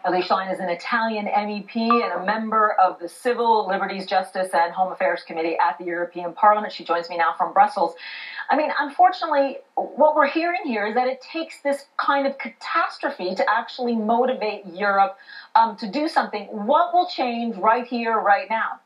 Elly Schlein is an Italian MEP and a member of the Civil Liberties, Justice and Home Affairs Committee at the European Parliament. She joins me now from Brussels. I mean, unfortunately, what we're hearing here is that it takes this kind of catastrophe to actually motivate Europe to do something. What will change right here, right now?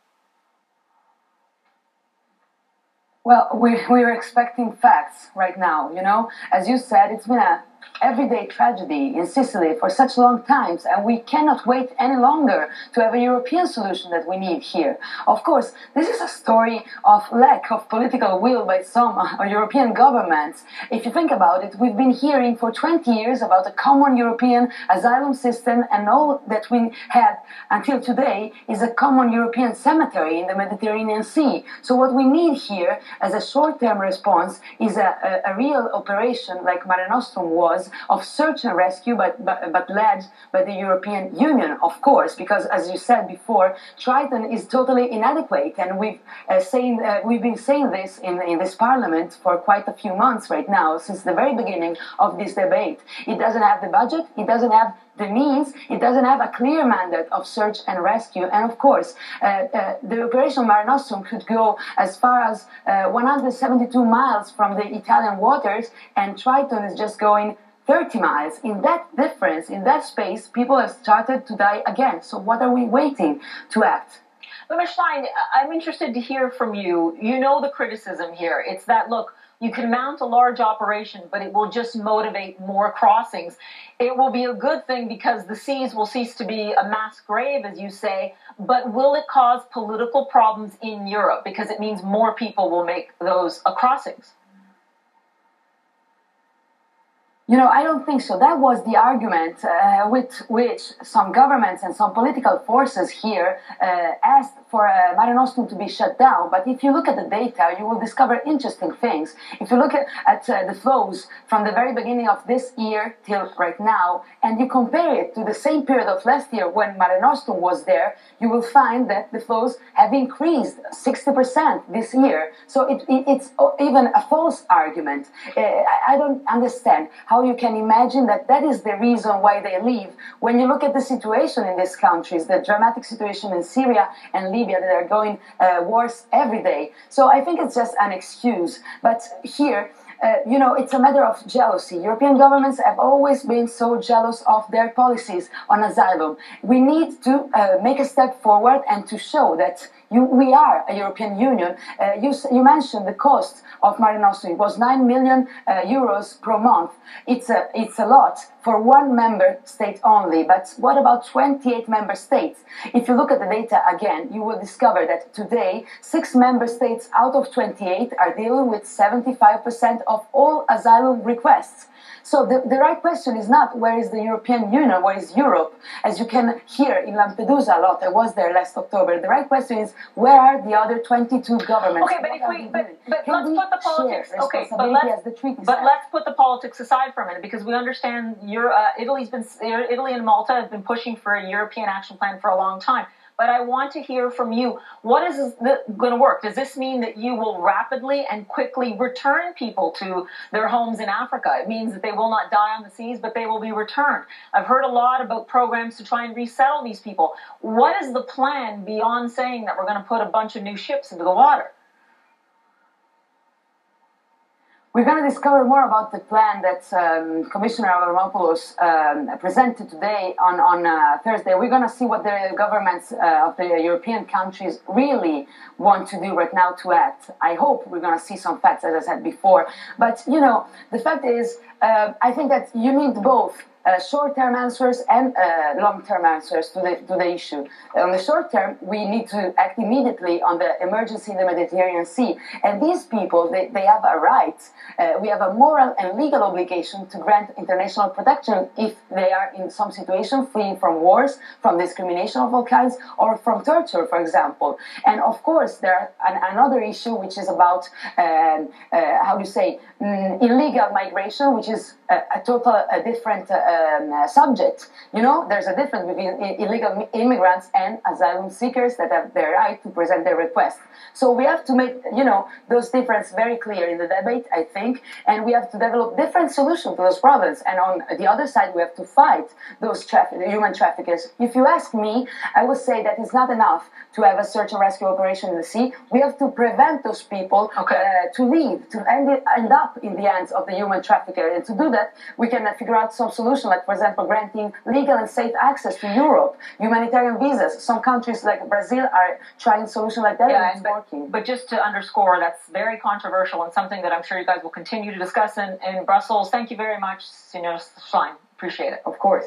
Well, we're expecting facts right now, you know. As you said, it's been a everyday tragedy in Sicily for such long times, and we cannot wait any longer to have a European solution that we need here. Of course, this is a story of lack of political will by some European governments. If you think about it, we've been hearing for 20 years about a common European asylum system, and all that we had until today is a common European cemetery in the Mediterranean Sea. So what we need here as a short-term response is a real operation like Mare Nostrum was, of search and rescue, but led by the European Union, of course, because, as you said before, Triton is totally inadequate, and we've been saying this in this Parliament for quite a few months right now, since the very beginning of this debate. It doesn't have the budget, it doesn't have the means, it doesn't have a clear mandate of search and rescue, and of course, the Operation Mare Nostrum could go as far as 172 miles from the Italian waters, and Triton is just going 30 miles. In that difference, in that space, people have started to die again. So what are we waiting to act? But Ms. Schlein, I'm interested to hear from you. You know the criticism here. It's that, look, you can mount a large operation, but it will just motivate more crossings. It will be a good thing because the seas will cease to be a mass grave, as you say, but will it cause political problems in Europe? Because it means more people will make those crossings. You know, I don't think so. That was the argument with which some governments and some political forces here asked for Mare Nostrum to be shut down. But if you look at the data, you will discover interesting things. If you look at the flows from the very beginning of this year till right now, and you compare it to the same period of last year when Mare Nostrum was there, you will find that the flows have increased 60% this year. So it's even a false argument. I don't understand how you can imagine that that is the reason why they leave. When you look at the situation in these countries, the dramatic situation in Syria and Libya, that are going worse every day. So I think it's just an excuse. But here, you know, it's a matter of jealousy. European governments have always been so jealous of their policies on asylum. We need to make a step forward and to show that we are a European Union. You mentioned the cost of Mare Nostrum. It was 9 million euros per month. It's a lot for one member state only. But what about 28 member states? If you look at the data again, you will discover that today 6 member states out of 28 are dealing with 75% of all asylum requests. So the right question is not where is the European Union, where is Europe, as you can hear in Lampedusa a lot. I was there last October. The right question is where are the other 22 governments? Okay, but let's put the politics. Okay, but let's put the politics aside for a minute, because we understand Italy and Malta have been pushing for a European action plan for a long time. But I want to hear from you, what is going to work? Does this mean that you will rapidly and quickly return people to their homes in Africa? It means that they will not die on the seas, but they will be returned. I've heard a lot about programs to try and resettle these people. What is the plan beyond saying that we're going to put a bunch of new ships into the water? We're going to discover more about the plan that Commissioner Avramopoulos presented today on Thursday. We're going to see what the governments of the European countries really want to do right now to act. I hope we're going to see some facts, as I said before. But, you know, the fact is, I think that you need both short-term answers and long-term answers to the issue. On the short term, we need to act immediately on the emergency in the Mediterranean Sea. And these people, they have a right. We have a moral and legal obligation to grant international protection if they are in some situation fleeing from wars, from discrimination of all kinds, or from torture, for example. And of course, there another issue which is about, how do you say, illegal migration, which is a total different subjects. You know, there's a difference between illegal immigrants and asylum seekers that have the right to present their request. So we have to make, you know, those differences very clear in the debate, I think, and we have to develop different solutions to those problems. And on the other side, we have to fight those human traffickers. If you ask me, I would say that it's not enough to have a search and rescue operation in the sea. We have to prevent those people to leave, to end up in the hands of the human trafficker. And to do that, we can figure out some solution, like, for example, granting legal and safe access to Europe, humanitarian visas. Some countries like Brazil are trying solutions like that. Yeah, but just to underscore, that's very controversial and something that I'm sure you guys will continue to discuss in Brussels. Thank you very much, Senor Schlein. Appreciate it. Of course.